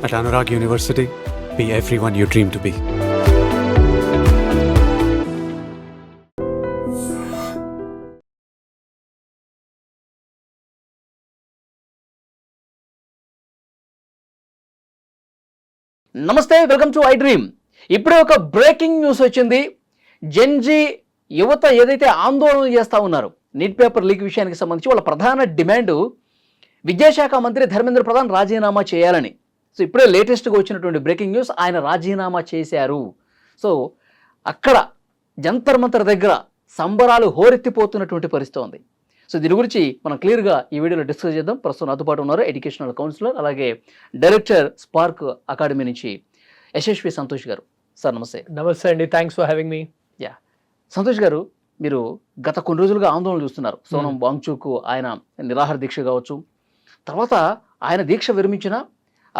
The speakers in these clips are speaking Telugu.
At Anurag University, be everyone you dream to be. నమస్తే, వెల్కమ్ టు ఐ డ్రీమ్. ఇప్పుడే ఒక బ్రేకింగ్ న్యూస్ వచ్చింది. జెన్జీ యువత ఏదైతే ఆందోళన చేస్తూ ఉన్నారు నీట్ పేపర్ లీక్ విషయానికి సంబంధించి, వాళ్ళ ప్రధాన డిమాండ్ విద్యాశాఖ మంత్రి ధర్మేంద్ర ప్రధాన్ రాజీనామా చేయాలని. సో ఇప్పుడే లేటెస్ట్గా వచ్చినటువంటి బ్రేకింగ్ న్యూస్, ఆయన రాజీనామా చేశారు. సో అక్కడ జంతర్ మంతర్ దగ్గర సంబరాలు హోరెత్తిపోతున్నటువంటి పరిస్థితి ఉంది. సో దీని గురించి మనం క్లియర్గా ఈ వీడియోలో డిస్కస్ చేద్దాం. ప్రస్తుతం నాతో పాటు ఉన్నారు ఎడ్యుకేషనల్ కౌన్సిలర్, అలాగే డైరెక్టర్ స్పార్క్ అకాడమీ నుంచి యశస్వి సంతోష్ గారు. సార్ నమస్తే. నమస్తే అండి, thanks for having me. Yeah, Santosh గారు, మీరు గత కొన్ని రోజులుగా ఆందోళన చూస్తున్నారు. సోనం వాంగ్చుక్ ఆయన నిరాహార దీక్ష కావచ్చు, తర్వాత ఆయన దీక్ష విరమించిన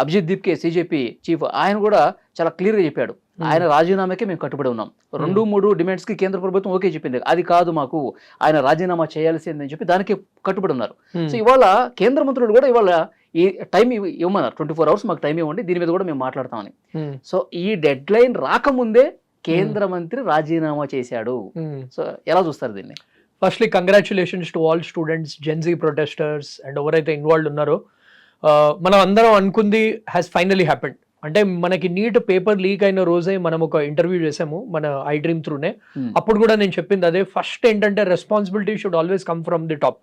అభిజిత్ దీప్కే సిజేపీ చీఫ్, ఆయన కూడా చాలా క్లియర్గా చెప్పాడు, ఆయన రాజీనామాకే మేము కట్టుబడి ఉన్నాం. 2-3 డిమాండ్స్కి కేంద్ర ప్రభుత్వం ఓకే చెప్పింది, అది కాదు మాకు ఆయన రాజీనామా చేయాల్సిందని చెప్పి దానికి కట్టుబడి ఉన్నారు. సో ఇవాళ కేంద్ర మంత్రులు కూడా ఇవాళ ఈ టైం ఇవ్వమన్నారు, 24 hours మాకు టైం ఇవ్వండి, దీని మీద కూడా మేము మాట్లాడతామని. సో ఈ డెడ్ లైన్ రాకముందే కేంద్ర మంత్రి రాజీనామా చేశాడు. సో ఎలా చూస్తారు దీన్ని? Firstly congratulations to all students, Gen Z protesters and ఎవరైతే ఇన్వాల్వ్ ఉన్నారో. మనం అందరం అనుకుంది హ్యాస్ ఫైనలీ హ్యాపెండ్. అంటే మనకి నీట్ పేపర్ లీక్ అయిన రోజే మనం ఒక ఇంటర్వ్యూ చేసాము మన ఐ డ్రీమ్ త్రూనే. అప్పుడు కూడా నేను చెప్పింది అదే, ఫస్ట్ ఏంటంటే responsibility should always come from the top.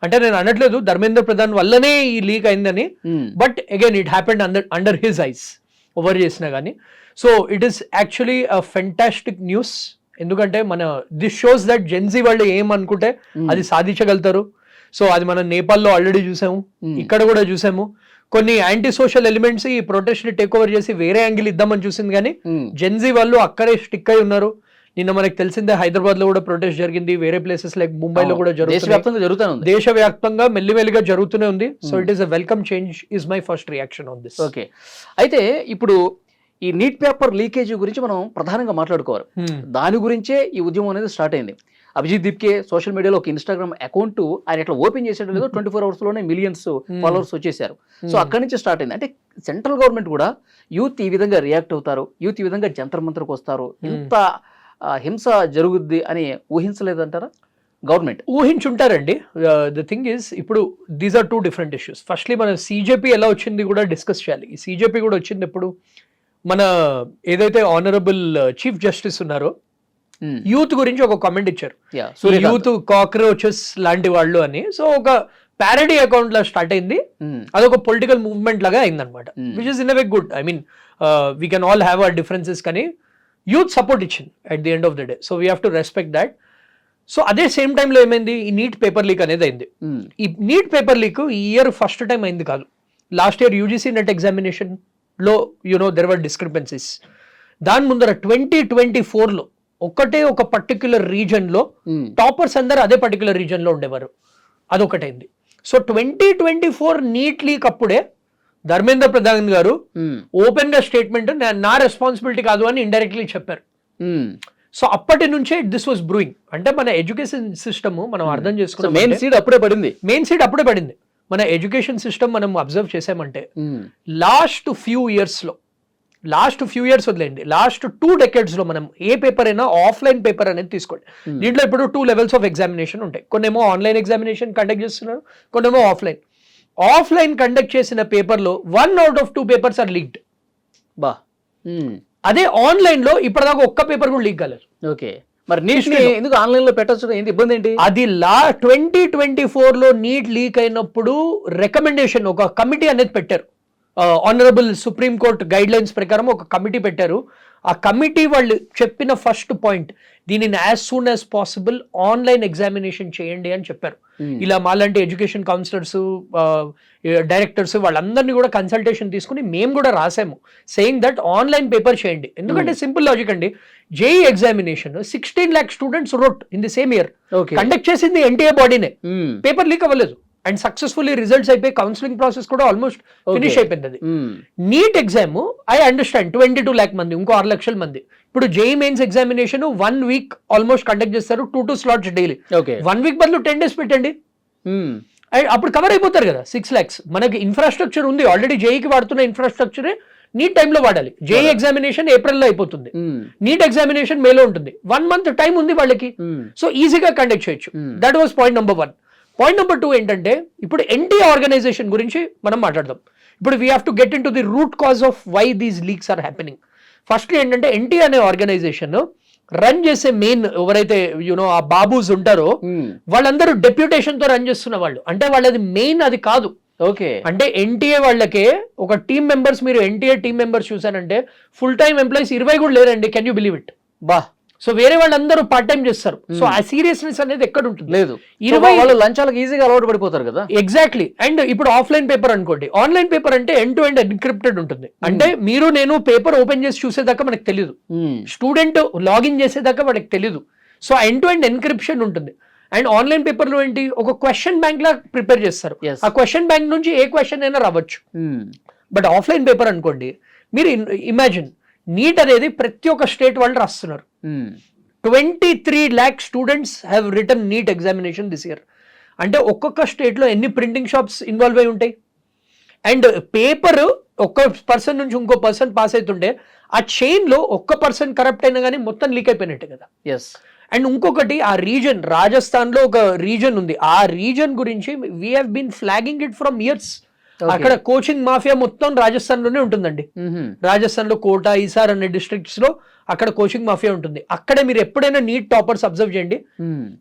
అంటే నేను అనట్లేదు ధర్మేంద్ర ప్రధాన్ వల్లనే ఈ లీక్ అయిందని, but again it happened under his eyes, over చేసినా కానీ. So it is actually a fantastic news. ఎందుకంటే దిస్ షోస్ దట్ జెన్జీ వాళ్ళు ఏమనుకుంటే అది సాధించగలుగుతారు. సో అది మనం నేపాల్లో ఆల్రెడీ చూసాము, ఇక్కడ కూడా చూసాము. కొన్ని యాంటీ సోషల్ ఎలిమెంట్స్ ఈ ప్రొటెస్ట్ ని టేక్ ఓవర్ చేసి వేరే యాంగిల్ ఇద్దామని చూసింది, కానీ జెన్జీ వాళ్ళు అక్కడే స్టిక్ అయి ఉన్నారు. నిన్న మనకి తెలిసిందే హైదరాబాద్ లో కూడా ప్రొటెస్ట్ జరిగింది, వేరే ప్లేసెస్ లైక్ ముంబైలో కూడా జరుగుతుంది, దేశవ్యాప్తంగా మెల్లిమెల్లిగా జరుగుతూనే ఉంది. So it is a welcome change is my first reaction on this. Okay, అయితే ఇప్పుడు ఈ నీట్ పేపర్ లీకేజీ గురించి మనం ప్రధానంగా మాట్లాడుకోవాలి. దాని గురించే ఈ ఉద్యమం అనేది స్టార్ట్ అయింది. అభిజిత్ దీప్కే సోషల్ మీడియాలో ఒక ఇన్స్టాగ్రామ్ అకౌంట్ ఆయన ఇట్లా ఓపెన్ చేసేటం లేదో 24 hours లోనే మిలియన్స్ ఫాలోవర్స్ వచ్చేసారు. సో అక్కడి నుంచి స్టార్ట్ అయింది. అంటే సెంట్రల్ గవర్నమెంట్ కూడా యూత్ ఈ విధంగా రియాక్ట్ అవుతారు, యూత్ ఈ విధంగా జంతర్ మంతర్కి వస్తారు, ఇంత హింస జరుగుద్ది అని ఊహించలేదంటారా గవర్నమెంట్? ఊహించుంటారండి. ద థింగ్ ఈస్, ఇప్పుడు these are 2 different issues. Firstly మన సిజేపీ ఎలా వచ్చింది కూడా డిస్కస్ చేయాలి. ఈ సిజేపీ కూడా వచ్చింది ఎప్పుడు, మన ఏదైతే ఆనరబుల్ చీఫ్ జస్టిస్ ఉన్నారో యూత్ గురించి ఒక కామెంట్ ఇచ్చారు, యూత్ కాక్రోచెస్ లాంటి వాళ్ళు అని. సో ఒక ప్యారడీ అకౌంట్ లా స్టార్ట్ అయింది, అదొక పొలిటికల్ మూవ్మెంట్ లాగా అయిందనమాట. Which is in a way good. I mean we can all have our differences, కానీ యూత్ సపోర్ట్ ఇచ్చింది at the end of the day. So we have to respect that. So అదే సేమ్ టైంలో ఏమైంది, ఈ నీట్ పేపర్ లీక్ అనేది అయింది. ఈ నీట్ పేపర్ లీక్ ఈ ఇయర్ ఫస్ట్ టైం అయింది కాదు. Last year UGC net examination లో దెర్ వర్ డిస్క్రిపెన్సీస్. దాని ముందర 2024లో ఒకటే ఒక పర్టిక్యులర్ రీజన్ లో టాపర్స్ అందరు అదే పర్టిక్యులర్ రీజన్ లో ఉండేవారు, అదొకటైంది. సో 2024 నీట్ లీక్ అప్పుడే ధర్మేంద్ర ప్రధాన్ గారు ఓపెన్ గా స్టేట్మెంట్ నా రెస్పాన్సిబిలిటీ కాదు అని ఇండైరెక్ట్లీ చెప్పారు. సో అప్పటి నుంచే దిస్ వాజ్ బ్రూయింగ్. అంటే మన ఎడ్యుకేషన్ సిస్టమ్ మనం అర్థం చేసుకున్నాం, మెయిన్ సీడ్ అప్పుడే పడింది. మన ఎడ్యుకేషన్ సిస్టమ్ మనం అబ్జర్వ్ చేసామంటే లాస్ట్ ఫ్యూ ఇయర్స్ వదిలేండి, లాస్ట్ 2 decades లో మనం ఏ పేపర్ అయినా ఆఫ్లైన్ పేపర్ అనేది తీసుకోండి. దీంట్లో ఇప్పుడు 2 levels ఆఫ్ ఎగ్జామినేషన్ ఉంటాయి. కొన్నేమో ఆన్లైన్ ఎగ్జామినేషన్ కండక్ట్ చేస్తున్నారు, కొన్నేమో ఆఫ్లైన్ కండక్ట్ చేసిన పేపర్లో 1 out of 2 papers are leaked. అదే ఆన్లైన్ లో ఇప్పటిదాకా ఒక్క పేపర్ కూడా లీక్ కాలేదు. ఓకే, మరి నీట్ ఎందుకు ఆన్లైన్ లో పెట్టచ్చు, ఏంటి ఇబ్బంది ఏంటి? అది 2024లో నీట్ లీక్ అయినప్పుడు రికమెండేషన్ ఒక కమిటీ అనేది పెట్టారు. Honourable supreme court guide lines ప్రకారం ఒక కమిటీ పెట్టారు. ఆ కమిటీ వాళ్ళు చెప్పిన ఫస్ట్ పాయింట్, దీనిని as soon as possible online examination చేయండి అని చెప్పారు. ఇలా మాలాంటి ఎడ్యుకేషన్ కౌన్సిలర్స్, డైరెక్టర్స్ వాళ్ళందరినీ కూడా కన్సల్టేషన్ తీసుకుని మేము కూడా రాసాము, సెయింగ్ దట్ ఆన్లైన్ పేపర్ చేయండి. ఎందుకంటే సింపుల్ లాజిక్ అండి, JEE examination 16 lakh students wrote in the same year, conduct చేసింది ఎన్టీఏ బాడీనే, పేపర్ లీక్ అవ్వలేదు. అండ్ సక్సెస్ఫుల్లీ రిజల్ట్స్ అయిపోయి కౌన్సిలింగ్ ప్రాసెస్ కూడా ఆల్మోస్ట్ ఫినిష్ అయిపోయింది. అది NEET exam I understand 22 lakh మంది, ఇంకో 6 లక్షల మంది. ఇప్పుడు JEE mains examination 1 week almost conduct చేస్తారు, 2 slots డైలీ. 1 week బదులు 10 days పెట్టండి. అప్పుడు కవర్ అయిపోతారు కదా 6 lakhs. మనకి ఇన్ఫ్రాస్ట్రక్చర్ ఉంది ఆల్రెడీ, జేఈకి వాడుతున్న ఇన్ఫ్రాస్ట్రక్చరే నీట్ టైంలో వాడాలి. జేఈ ఎగ్జామినేషన్ ఏప్రిల్లో అయిపోతుంది, నీట్ ఎగ్జామినేషన్ మేలో ఉంటుంది, 1 month టైం ఉంది వాళ్ళకి. సో ఈజీగా కండక్ట్ చేయొచ్చు. That was point number 1. Point number 2 ఏంటంటే ఇప్పుడు ఎన్టీఏ ఆర్గనైజేషన్ గురించి మనం మాట్లాడదాం. ఇప్పుడు we have to get into the root cause of why these leaks are happening. First ఏంటంటే ఎన్టీఏ అనే ఆర్గనైజేషన్ రన్ చేసే మెయిన్ ఎవరైతే ఆ బాబూస్ ఉంటారో వాళ్ళందరూ డెప్యూటేషన్ తో రన్ చేస్తున్న వాళ్ళు. అంటే వాళ్ళది మెయిన్ అది కాదు. ఓకే, అంటే ఎన్టీఏ వాళ్ళకే ఒక టీమ్ మెంబర్స్, మీరు ఎన్టీఏ టీమ్ మెంబర్స్ చూసానంటే ఫుల్ టైమ్ ఎంప్లాయీస్ 20 కూడా లేరండి. Can you believe it? బా. సో వేరే వాళ్ళందరూ పార్ట్ టైం చేస్తారు. సో ఆ సీరియస్నెస్ అనేది ఎక్కడ ఉంటుంది? లేదు. 20 వాళ్ళు లంచాలకు ఈజీగా అలవాటు పడిపోతారు కదా. ఎగ్జాక్ట్లీ. అండ్ ఇప్పుడు ఆఫ్లైన్ పేపర్ అనుకోండి, ఆన్లైన్ పేపర్ అంటే ఎండ్ టు ఎండ్ ఎన్క్రిప్టెడ్ ఉంటుంది. అంటే మీరు నేను పేపర్ ఓపెన్ చేసి చూసేదాకా మనకు తెలియదు, స్టూడెంట్ లాగిన్ చేసేదాకా మనకు తెలియదు. So end to end encryption ఉంటుంది. అండ్ ఆన్లైన్ పేపర్ లో ఏంటి, ఒక క్వశ్చన్ బ్యాంక్ లా ప్రిపేర్ చేస్తారు. ఆ క్వశ్చన్ బ్యాంక్ నుంచి ఏ క్వశ్చన్ అయినా రావచ్చు. బట్ ఆఫ్లైన్ పేపర్ అనుకోండి, మీరు ఇమాజిన్, నీట్ అనేది ప్రతి ఒక్క స్టేట్ వాళ్ళు రాస్తున్నారు. 23 lakh students have return neat examination this year. అంటే ఒక్కొక్క స్టేట్ లో ఎన్ని ప్రింటింగ్ షాప్స్ ఇన్వాల్వ్ అయి ఉంటాయి. అండ్ పేపర్ ఒక్క పర్సన్ నుంచి ఇంకో పర్సన్ పాస్ అవుతుంటే ఆ చైన్ లో ఒక్క పర్సన్ కరప్ట్ అయినా కానీ మొత్తం లీక్ అయిపోయినట్టే కదా. ఎస్. అండ్ ఇంకొకటి, ఆ రీజన్ రాజస్థాన్ లో ఒక రీజన్ ఉంది. ఆ రీజన్ గురించి we have been flagging it from years. అక్కడ కోచింగ్ మాఫియా మొత్తం రాజస్థాన్ లోనే ఉంటుందండి. రాజస్థాన్ లో కోటా, ఈసార్ అనే డిస్ట్రిక్ట్స్ లో అక్కడ కోచింగ్ మాఫియా ఉంటుంది. అక్కడే మీరు ఎప్పుడైనా నీట్ టాపర్స్ అబ్జర్వ్ చేయండి,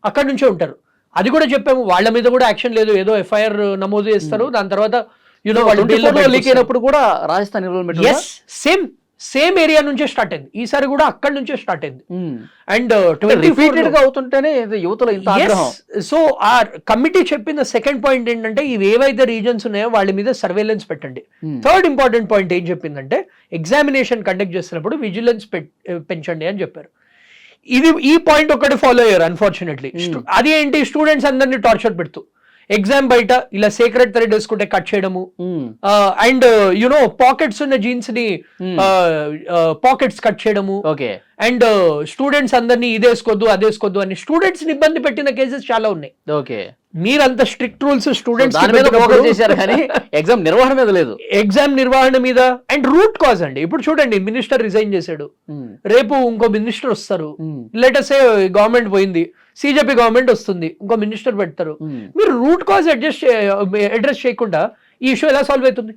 అక్కడ నుంచే ఉంటారు. అది కూడా చెప్పాము, వాళ్ళ మీద కూడా యాక్షన్ లేదు, ఏదో ఎఫ్ఐఆర్ నమోదు చేస్తారు, దాని తర్వాత లీక్ అయినప్పుడు కూడా రాజస్థాన్ ఇన్వాల్వ్మెంట్ సేమ్ ఏరియా నుంచే స్టార్ట్ అయింది. ఈసారి కూడా అక్కడ నుంచే స్టార్ట్ అయింది. అండ్ రిపీటెడ్ గా అవుతుంటేనే యువతలో ఇంత ఆగ్రహం. సో ఆ కమిటీ చెప్పిన సెకండ్ పాయింట్ ఏంటంటే, ఇవి ఏవైతే రీజన్స్ ఉన్నాయో వాళ్ళ మీద సర్వేలెన్స్ పెట్టండి. థర్డ్ ఇంపార్టెంట్ పాయింట్ ఏం చెప్పిందంటే, ఎగ్జామినేషన్ కండక్ట్ చేస్తున్నప్పుడు విజిలెన్స్ పెంచండి అని చెప్పారు. ఈ పాయింట్ ఒకటి ఫాలో అయ్యారు అన్ఫార్చునేట్లీ. అది ఏంటి, స్టూడెంట్స్ అందరినీ టార్చర్ పెడుతూ ఎగ్జామ్ బయట ఇలా సీక్రెట్ థ్రెడ్ వేసుకుంటే కట్ చేయడము, అండ్ పాకెట్స్ ఉన్న జీన్స్ ని పాకెట్స్ కట్ చేయడము, అండ్ స్టూడెంట్స్ అందరినీ ఇదేసుకోవద్దు అదేసుకోవద్దు అని స్టూడెంట్స్ ని ఇబ్బంది పెట్టిన కేసెస్ చాలా ఉన్నాయి. ఓకే, మీరంత స్ట్రిక్ట్ రూల్స్ స్టూడెంట్స్ చేశారు కానీ ఎగ్జామ్ నిర్వహణ మీద లేదు. ఎగ్జామ్ నిర్వహణ మీద. అండ్ రూట్ కాజ్ అండి, ఇప్పుడు చూడండి, మినిస్టర్ రిజైన్ చేశాడు, రేపు ఇంకో మినిస్టర్ వస్తారు, లెటర్స్ గవర్నమెంట్ పోయింది, సిజెపి గవర్నమెంట్ వస్తుంది, ఇంకో మినిస్టర్ పెడతారు. మీరు రూట్ కాజ్ అడ్రస్ చేయకుండా ఈ ఇష్యూ ఎలా సాల్వ్ అవుతుంది?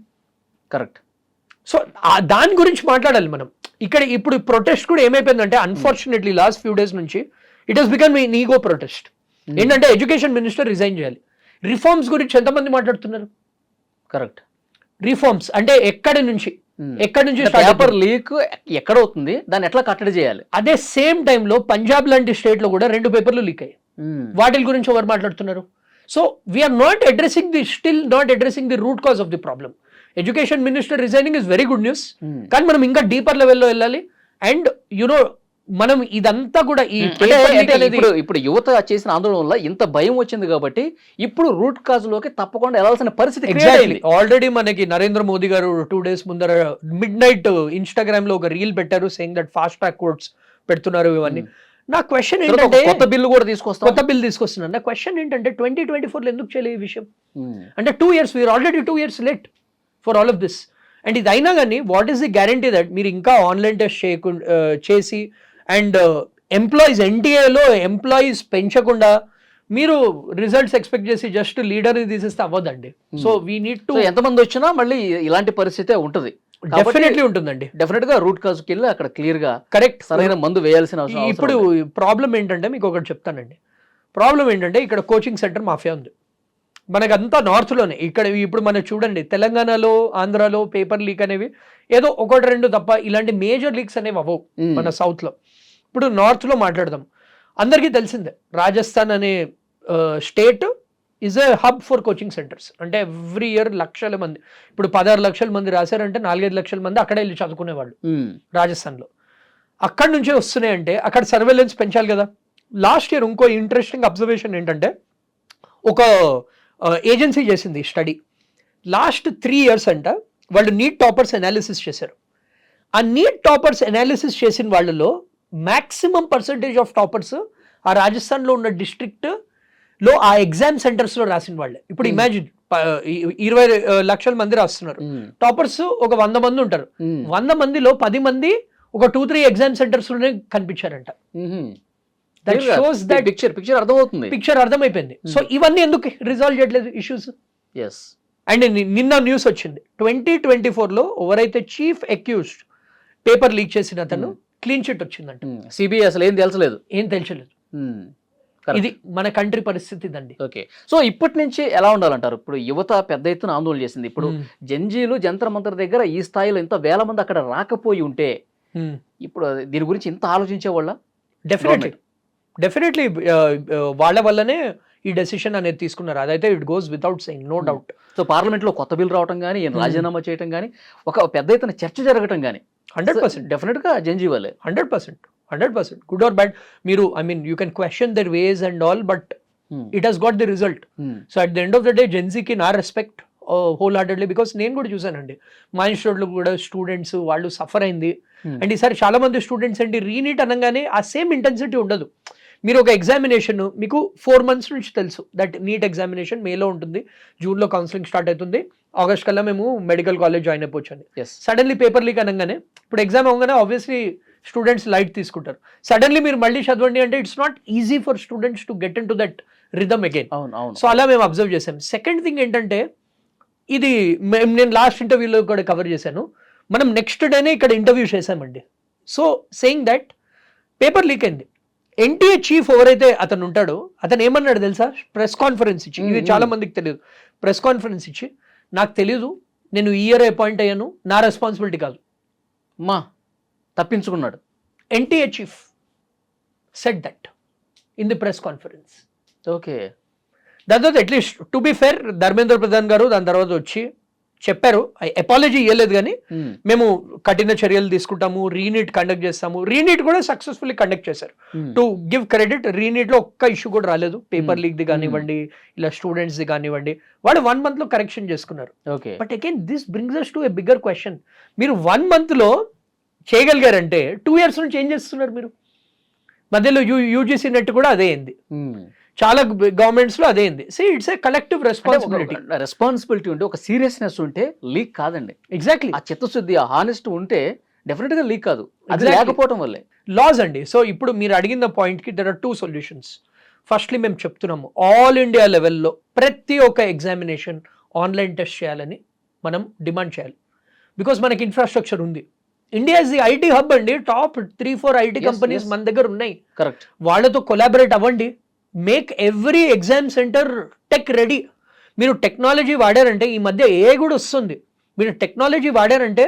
కరెక్ట్. సో దాని గురించి మాట్లాడాలి మనం. ఇక్కడ ఇప్పుడు ప్రొటెస్ట్ కూడా ఏమైపోయిందంటే, అన్ఫార్చునేట్లీ లాస్ట్ ఫ్యూ డేస్ నుంచి it has become an ego protest. ఏంటంటే ఎడ్యుకేషన్ మినిస్టర్ రిజైన్ చేయాలి. రిఫార్మ్స్ గురించి ఎంతమంది మాట్లాడుతున్నారు? కరెక్ట్. రిఫార్మ్స్ అంటే ఎక్కడి నుంచి పేపర్ లీక్ ఎక్కడ అవుతుంది, దాన్ని ఎట్లా కట్టడి చేయాలి? అదే సేమ్ టైంలో పంజాబ్ లాంటి స్టేట్ లో కూడా 2 పేపర్లు లీక్ అయ్యాయి. వాటి గురించి ఎవరు మాట్లాడుతున్నారు? So we're not addressing the root cause of the problem. Education minister resigning is very good news, కానీ మనం ఇంకా డీపర్ లెవెల్లో వెళ్ళాలి. అండ్ మనం ఇదంతా కూడా ఇప్పుడు యువత చేసిన ఆందోళన వల్ల ఇంత భయం వచ్చింది కాబట్టి ఇప్పుడు రూట్ కాజ్ లోకి తప్పకుండా వెళ్ళాల్సిన పరిస్థితి. ఆల్రెడీ మనకి నరేంద్ర మోదీ గారు 2 days ముందర మిడ్-నైట్ ఇన్స్టాగ్రామ్ లో ఒక రీల్ పెట్టారు, saying that fast track courts పెడుతున్నారు ఇవన్నీ. నా క్వశ్చన్ ఏంటంటే, కొత్త బిల్లు కూడా తీసుకొస్తున్నారు. నా క్వశ్చన్ ఏంటంటే 2024 లో ఎందుకు చేయలేదు ఈ విషయం? అంటే 2 years, we're already 2 years late for all of this. And ఇది అయినా కానీ what is the guarantee that మీరు ఇంకా ఆన్లైన్ టెస్ట్ చేసి అండ్ ఎంప్లాయీస్, ఎన్టీఏలో ఎంప్లాయీస్ పెంచకుండా మీరు రిజల్ట్స్ ఎక్స్పెక్ట్ చేసి జస్ట్ లీడర్ని తీసేస్తే అవ్వదండి. సో వీ నీడ్ టు, ఎంతమంది వచ్చినా మళ్ళీ ఇలాంటి పరిస్థితి ఉంటుంది. డెఫినెట్లీ ఉంటుందండి. డెఫినెట్ గా రూట్ కాజ్కి వెళ్ళి అక్కడ క్లియర్ గా కరెక్ట్ సరైన మందు వేయాల్సిన అవసరం. ఇప్పుడు ప్రాబ్లం ఏంటంటే, మీకు ఒకటి చెప్తానండి, ప్రాబ్లం ఏంటంటే ఇక్కడ కోచింగ్ సెంటర్ మాఫియా ఉంది మనకంతా నార్త్లోనే. ఇక్కడ ఇప్పుడు మనం చూడండి, తెలంగాణలో, ఆంధ్రాలో పేపర్ లీక్ అనేవి ఏదో 1-2 తప్ప ఇలాంటి మేజర్ లీక్స్ అనేవి అవ్వవు మన సౌత్లో. ఇప్పుడు నార్త్లో మాట్లాడదాం. అందరికీ తెలిసిందే, రాజస్థాన్ అనే state is a hub for coaching centres. అంటే ఎవ్రీ ఇయర్ లక్షల మంది, ఇప్పుడు 16 లక్షల మంది రాశారంటే 4-5 లక్షల మంది అక్కడే వెళ్ళి చదువుకునేవాళ్ళు రాజస్థాన్లో. అక్కడి నుంచే వస్తున్నాయంటే అక్కడ సర్వేలెన్స్ పెంచాలి కదా. లాస్ట్ ఇయర్ ఇంకో ఇంట్రెస్టింగ్ అబ్జర్వేషన్ ఏంటంటే, ఒక ఏజెన్సీ చేసింది స్టడీ. లాస్ట్ 3 years అంట వాళ్ళు నీట్ టాపర్స్ అనాలిసిస్ చేశారు. ఆ నీట్ టాపర్స్ అనాలిసిస్ చేసిన వాళ్ళలో మ్యాక్సిమం పర్సంటేజ్ ఆఫ్ టాపర్స్ ఆ రాజస్థాన్లో ఉన్న డిస్ట్రిక్ట్ లో ఆ ఎగ్జామ్ సెంటర్స్ లో రాసిన వాళ్ళే. ఇప్పుడు ఇమాజిన్ 20 లక్షల మంది రాస్తున్నారు. టాపర్స్ ఒక 100 మంది ఉంటారు. 100 మందిలో 10 మంది ఒక 2-3 ఎగ్జామ్ సెంటర్స్ లోనే కనిపించారంట. దట్ షోస్ దట్ పిక్చర్ అర్థమవుతుంది. పిక్చర్ అర్థమైపోయింది. సో ఇవన్నీ ఎందుకు రిజాల్వ్ చేయట్లేదు ఇష్యూస్? ఎస్. అండ్ నిన్న న్యూస్ వచ్చింది 2024 లో ఎవరైతే చీఫ్ అక్యూజ్డ్ పేపర్ లీక్ చేసిన అతను క్లీన్ చిట్ వచ్చిందంట. సిబిఐ అసలు ఏం తెలుసలేదు. ఏం తెలియలేదు. ఇది మన కంట్రీ పరిస్థితి ఇదండి. ఓకే. సో ఇప్పటి నుంచి ఎలా ఉండాలంటారు? ఇప్పుడు యువత పెద్ద ఎత్తున ఆందోళన చేసింది. ఇప్పుడు జంజీలు జంతర్ మంతర్ దగ్గర ఈ స్థాయిలో ఇంత వేల మంది అక్కడ రాకపోయి ఉంటే ఇప్పుడు దీని గురించి ఇంత ఆలోచించే వాళ్ళ? డెఫినెట్లీ వాళ్ళ వల్లనే ఈ డెసిషన్ అనేది తీసుకున్నారు. అదైతే it goes without saying, no doubt. So parliament లో కొత్త బిల్ రావడం కానీ, రాజీనామా చేయడం కానీ, ఒక పెద్ద ఎత్తున చర్చ జరగటం కానీ 100% డెఫినెట్ గా జంజీ వాళ్ళే. 100% గుడ్ ఆర్ బ్యాడ్, మీరు I mean you can question their ways and all, but it has got the result. So at the end of the day జెన్సీకి నా రెస్పెక్ట్ హోల్ హార్టెడ్లీ, బికాస్ నేను కూడా చూసానండి మా ఇన్స్టిట్యూట్లో కూడా స్టూడెంట్స్ వాళ్ళు సఫర్ అయింది. అండ్ ఈసారి చాలా మంది స్టూడెంట్స్ అండి రీనీట్ అనగానే ఆ సేమ్ ఇంటెన్సిటీ ఉండదు. మీరు ఒక ఎగ్జామినేషన్ మీకు 4 months నుంచి తెలుసు దట్ నీట్ ఎగ్జామినేషన్ మేలో ఉంటుంది, జూన్లో కౌన్సిలింగ్ స్టార్ట్ అవుతుంది, ఆగస్ట్ కల్లా మేము మెడికల్ కాలేజ్ జాయిన్ అయిపోవచ్చండి. సడన్లీ పేపర్ లీక్ అనగానే ఇప్పుడు ఎగ్జామ్ అవగానే ఆబ్వియస్లీ స్టూడెంట్స్ లైట్ తీసుకుంటారు. సడన్లీ మీరు మళ్ళీ చదవండి అంటే it's not easy for students to get into that rhythm again. So అలా మేము అబ్జర్వ్ చేసాం. సెకండ్ థింగ్ ఏంటంటే ఇది నేను లాస్ట్ ఇంటర్వ్యూలో కూడా కవర్ చేశాను, మనం నెక్స్ట్ డేనే ఇక్కడ ఇంటర్వ్యూ చేశామండి. So saying that paper leak అయింది. ఎన్టీఏ చీఫ్ ఎవరైతే అతను ఉంటాడో అతను ఏమన్నాడు తెలుసా? ప్రెస్ కాన్ఫరెన్స్ ఇచ్చి, ఇది చాలా మందికి తెలియదు, ప్రెస్ కాన్ఫరెన్స్ ఇచ్చి నాకు తెలియదు, నేను ఈ ఇయర్ అపాయింట్ అయ్యాను, నా రెస్పాన్సిబిలిటీ కాదు మా తప్పించుకున్నాడు. NTA chief said that in the press conference. Okay. దాని తర్వాత at least to be fair Dharmendra Pradhan గారు దాని తర్వాత వచ్చి చెప్పారు, అపాలజీ ఇవ్వలేదు కానీ మేము కఠిన చర్యలు తీసుకుంటాము, రీనీట్ కండక్ట్ చేస్తాము. రీనీట్ కూడా సక్సెస్ఫుల్లీ కండక్ట్ చేశారు. టు గివ్ క్రెడిట్, రీనీట్ లో ఒక్క ఇష్యూ కూడా రాలేదు. పేపర్ లీక్ ది కానివ్వండి, ఇలా స్టూడెంట్స్ ది కానివ్వండి, వాళ్ళు 1 month లో కరెక్షన్ చేసుకున్నారు. But again this brings us to a bigger question. మీరు 1 month లో చేయగలిగారంటే 2 years నుంచి ఏం చేస్తున్నారు మీరు? మధ్యలో యూజీసీ నెట్ కూడా అదే అయింది, చాలా గవర్నమెంట్స్ లో అదే అయింది. See it's a collective responsibility. Responsibility ఉంటే, ఒక సీరియస్నెస్ ఉంటే లీక్ కాదండి. ఎగ్జాక్ట్లీ. ఆ చిత్తశుద్ధి, ఆ హానెస్ట్ ఉంటే డెఫినెట్ గా లీక్ కాదు. అది లేకపోవడం వల్లే లాస్ అండి. సో ఇప్పుడు మీరు అడిగిన పాయింట్ కి దెర్ ఆర్ 2 solutions. ఫస్ట్లీ మేము చెప్తున్నాము ఆల్ ఇండియా లెవెల్లో ప్రతి ఒక్క ఎగ్జామినేషన్ ఆన్లైన్ టెస్ట్ చేయాలని మనం డిమాండ్ చేయాలి. బికాస్ మనకి ఇన్ఫ్రాస్ట్రక్చర్ ఉంది. India is the IT hub అండి. టాప్ 3-4 ఐటీ కంపెనీస్ మన దగ్గర ఉన్నాయి. కరెక్ట్. వాళ్ళతో కొలాబరేట్ అవ్వండి. Make every exam center tech ready. మీరు టెక్నాలజీ వాడారంటే, ఈ మధ్య ఏ కూడా వస్తుంది, మీరు టెక్నాలజీ వాడారంటే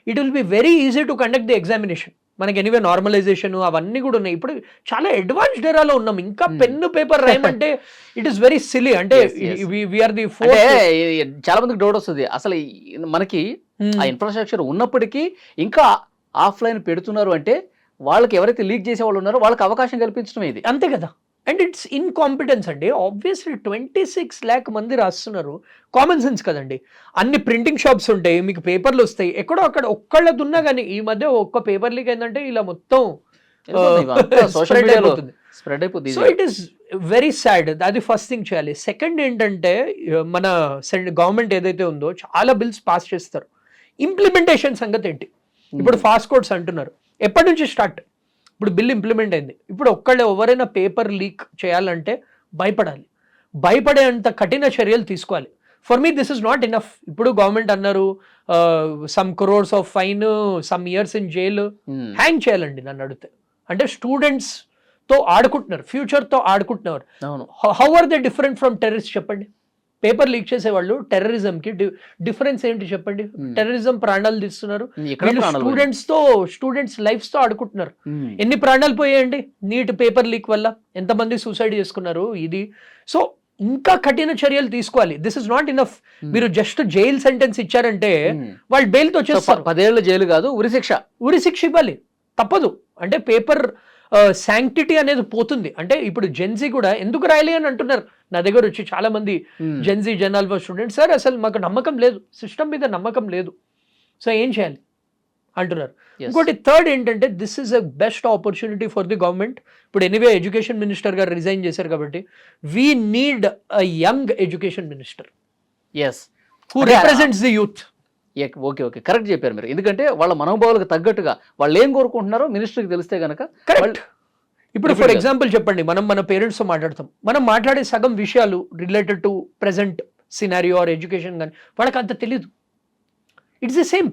it will be very easy to conduct the examination. మనకి ఎనీవే నార్మలైజేషన్ అవన్నీ కూడా ఉన్నాయి. ఇప్పుడు చాలా అడ్వాన్స్డ్ ఎరాలో ఉన్నాం. ఇంకా పెన్ను పేపర్ రాయమంటే ఇట్ ఈస్ వెరీ సిలీ. అంటే వీఆర్ ది చాలా మందికి డౌట్ వస్తుంది, అసలు మనకి ఆ ఇన్ఫ్రాస్ట్రక్చర్ ఉన్నప్పటికీ ఇంకా ఆఫ్లైన్ పెడుతున్నారు అంటే వాళ్ళకి ఎవరైతే లీక్ చేసే వాళ్ళు ఉన్నారో వాళ్ళకి అవకాశం కల్పించడం ఇది. అంతే కదా. అండ్ ఇట్స్ ఇన్కాంపిటెన్స్ అండి. ఆబ్వియస్లీ 26 lakh మంది రాస్తున్నారు. కామన్ సెన్స్ కదండి. అన్ని ప్రింటింగ్ షాప్స్ ఉంటాయి, మీకు పేపర్లు వస్తాయి, ఎక్కడో అక్కడ ఒక్కళ్ళది ఉన్నా కానీ ఈ మధ్య ఒక్క పేపర్ లీక్ అయిందంటే ఇలా మొత్తం స్ప్రెడ్ అయిపోతుంది. So it is very sad. అది ఫస్ట్ థింగ్ చేయాలి. సెకండ్ ఏంటంటే మన గవర్నమెంట్ ఏదైతే ఉందో చాలా బిల్స్ పాస్ చేస్తారు, ఇంప్లిమెంటేషన్ సంగతి ఏంటి? ఇప్పుడు ఫాస్ట్ కోడ్స్ అంటున్నారు, ఎప్పటి నుంచి స్టార్ట్? ఇప్పుడు బిల్ ఇంప్లిమెంట్ అయింది. ఇప్పుడు ఎవరైనా పేపర్ లీక్ చేయాలంటే భయపడాలి. భయపడేంత కఠిన చర్యలు తీసుకోవాలి. For me this is not enough. ఇప్పుడు గవర్నమెంట్ అన్నారు some crores of fine, some years in jail. Hang చేయాలండి నన్ను అడిగితే. అంటే స్టూడెంట్స్ తో ఆడుకుంటున్నారు, ఫ్యూచర్ తో ఆడుకుంటున్నారు. How are they different from terrorist చెప్పండి? పేపర్ లీక్ చేసేవాళ్ళు టెర్రరిజం కి డిఫరెన్స్ ఏంటి చెప్పండి? టెర్రరిజం ప్రాణాలు తీస్తున్నారు, స్టూడెంట్స్ లైఫ్స్ తో ఆడుకుంటున్నారు. ఎన్ని ప్రాణాలు పోయాయండి నీట్ పేపర్ లీక్ వల్ల? ఎంతమంది సూసైడ్ చేసుకున్నారు? ఇది సో ఇంకా కఠిన చర్యలు తీసుకోవాలి. This is not enough. మీరు జస్ట్ జైల్ సెంటెన్స్ ఇచ్చారంటే వాళ్ళు బెయిల్ తో వచ్చేస్తారు. 10 ఏళ్ల జైలు కాదు, ఉరిశిక్ష ఇవ్వాలి, తప్పదు. అంటే పేపర్ శాంక్టిటీ అనేది పోతుంది. అంటే ఇప్పుడు జెన్జీ కూడా ఎందుకు రాయాలి అని అంటున్నారు నా దగ్గర వచ్చి చాలా మంది జెన్జీ జర్నల్ స్టూడెంట్స్. సార్ అసలు మాకు నమ్మకం లేదు, సిస్టమ్ మీద నమ్మకం లేదు. సో ఏం చేయాలి? అంటున్నారు. Yes. ఇంకోటి థర్డ్ ఏంటంటే this is a best opportunity for the government. ఇప్పుడు ఎనీవే ఎడ్యుకేషన్ మినిస్టర్ గారు రిజైన్ చేశారు కాబట్టి we need a young education minister as who represents the youth. Okay okay correct చెప్పారు మీరు. ఎందుకంటే వాళ్ళ మనోభావాలకు తగ్గట్టుగా వాళ్ళు ఏం కోరుకుంటున్నారో మినిస్టర్కి తెలిస్తే కనుక కరెక్ట్. ఇప్పుడు ఫర్ ఎగ్జాంపుల్ చెప్పండి, మన పేరెంట్స్తో మాట్లాడతాం, మనం మాట్లాడే సగం విషయాలు related to present scenario or education కానీ వాళ్ళకి అంత తెలీదు. It's the same.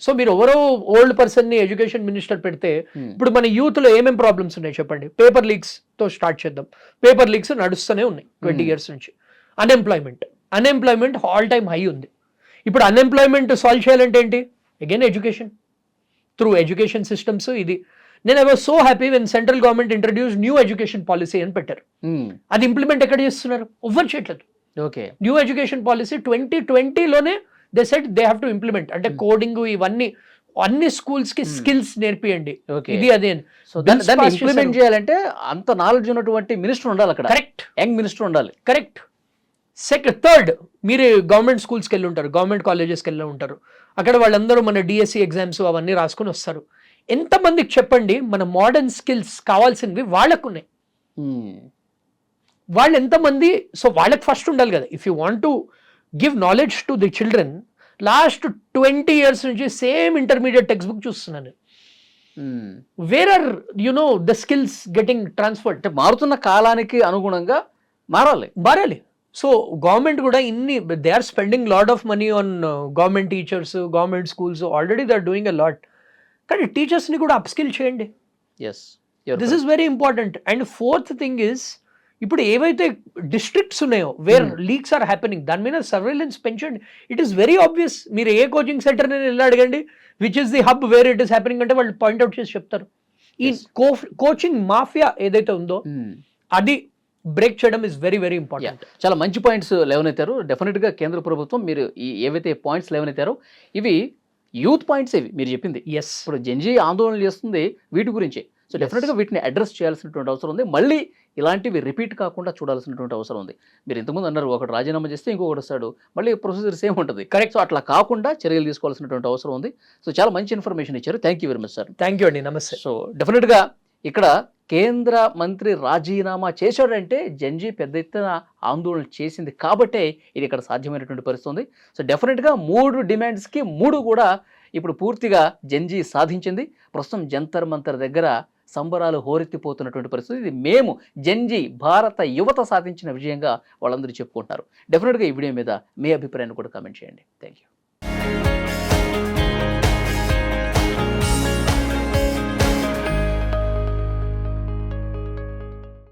సో మీరు ఎవరో ఓల్డ్ పర్సన్ని ఎడ్యుకేషన్ మినిస్టర్ పెడితే ఇప్పుడు మన యూత్లో ఏమేమి ప్రాబ్లమ్స్ ఉన్నాయి చెప్పండి. పేపర్ లీక్స్తో స్టార్ట్ చేద్దాం. పేపర్ లీక్స్ నడుస్తూనే ఉన్నాయి 20 years నుంచి. అన్ఎంప్లాయ్మెంట్ ఆల్ టైమ్ హై ఉంది. ఇప్పుడు అన్ఎంప్లాయ్మెంట్ సాల్వ్ చేయాలంటే ఏంటి? Again education, through education systems. ఇది నేను I was so happy when central government introduce new education policy అని పెట్టారు. అది ఇంప్లిమెంట్ ఎక్కడ చేస్తున్నారు? ఎవ్వరు చేయట్లేదు. ఓకే, న్యూ ఎడ్యుకేషన్ పాలసీ 2020లోనే they said they have to implement. అంటే కోడింగ్ ఇవన్నీ అన్ని స్కూల్స్ కి స్కిల్స్ నేర్పియండి. ఇది అదే. సో దాన్ని ఇంప్లిమెంట్ చేయాలంటే అంత నాలెడ్జ్ ఉన్నటువంటి మినిస్టర్ ఉండాలి అక్కడ. కరెక్ట్, యంగ్ మినిస్టర్ ఉండాలి. కరెక్ట్. థర్డ్, మీరు గవర్నమెంట్ స్కూల్స్కి వెళ్ళి ఉంటారు, గవర్నమెంట్ కాలేజెస్కి వెళ్ళి ఉంటారు. అక్కడ వాళ్ళందరూ మన డిఎస్సి ఎగ్జామ్స్ అవన్నీ రాసుకొని వస్తారు. ఎంతమందికి చెప్పండి మన మోడర్న్ స్కిల్స్ కావాల్సినవి వాళ్ళకు ఉన్నాయి? వాళ్ళు ఎంతమంది? సో వాళ్ళకి ఫస్ట్ ఉండాలి కదా. If you want to give knowledge to the children, last 20 years నుంచి సేమ్ ఇంటర్మీడియట్ టెక్స్ట్ బుక్ చూస్తున్నాను. Where are the skills getting transferred? అంటే మారుతున్న కాలానికి అనుగుణంగా మారాలి. సో గవర్నమెంట్ కూడా they are spending lot of money on government teachers, government schools. Already they are doing a lot. కానీ టీచర్స్ని కూడా అప్స్కిల్ చేయండి. This is very important. And fourth thing is, ఇప్పుడు ఏవైతే డిస్ట్రిక్ట్స్ ఉన్నాయో వేర్ లీక్స్ ఆర్ హ్యాపెనింగ్, దాని మీద సర్వేలెన్స్ పెంచండి. It is very obvious. మీరు ఏ కోచింగ్ సెంటర్ నేను వెళ్ళి అడగండి which is the hub where it is happening అంటే వాళ్ళు పాయింట్అవుట్ చేసి చెప్తారు. ఈ కోచింగ్ మాఫియా ఏదైతే ఉందో అది బ్రేక్ చేయడం ఇస్ వెరీ వెరీ ఇంపార్టెంట్. చాలా మంచి పాయింట్స్ లేవనెత్తారు. డెఫినెట్గా కేంద్ర ప్రభుత్వం మీరు ఏవైతే పాయింట్స్ లేవనెత్తారో ఇవి యూత్ పాయింట్స్. ఇవి మీరు చెప్పింది. ఎస్, ఇప్పుడు జెన్జీ ఆందోళన చేస్తుంది వీటి గురించి. సో డెఫినెట్గా వీటిని అడ్రస్ చేయాల్సినటువంటి అవసరం ఉంది. మళ్ళీ ఇలాంటివి రిపీట్ కాకుండా చూడాల్సినటువంటి అవసరం ఉంది. మీరు ఇంతకుముందు అన్నారు ఒకటి రాజీనామా చేస్తే ఇంకొకటి వస్తాడు, మళ్ళీ ప్రొసీజర్ సేమ్ ఉంటుంది. కరెక్ట్. సో అట్లా కాకుండా చర్యలు తీసుకోవాల్సినటువంటి అవసరం ఉంది. సో చాలా మంచి ఇన్ఫర్మేషన్ ఇచ్చారు. Thank you very much sir. Thank you అండి, నమస్తే. సో డెఫినెట్గా ఇక్కడ కేంద్ర మంత్రి రాజీనామా చేశాడంటే జెన్జీ పెద్ద ఎత్తున ఆందోళన చేసింది కాబట్టే ఇది ఇక్కడ సాధ్యమైనటువంటి పరిస్థితి ఉంది. సో డెఫినెట్గా 3 డిమాండ్స్కి 3 కూడా ఇప్పుడు పూర్తిగా జెన్జీ సాధించింది. ప్రస్తుతం జంతర్ మంతర్ దగ్గర సంబరాలు హోరెత్తిపోతున్నటువంటి పరిస్థితి. ఇది మేము జెన్జీ భారత యువత సాధించిన విజయంగా వాళ్ళందరూ చెప్పుకుంటున్నారు. డెఫినెట్గా ఈ వీడియో మీద మీ అభిప్రాయాన్ని కూడా కామెంట్ చేయండి. Thank you.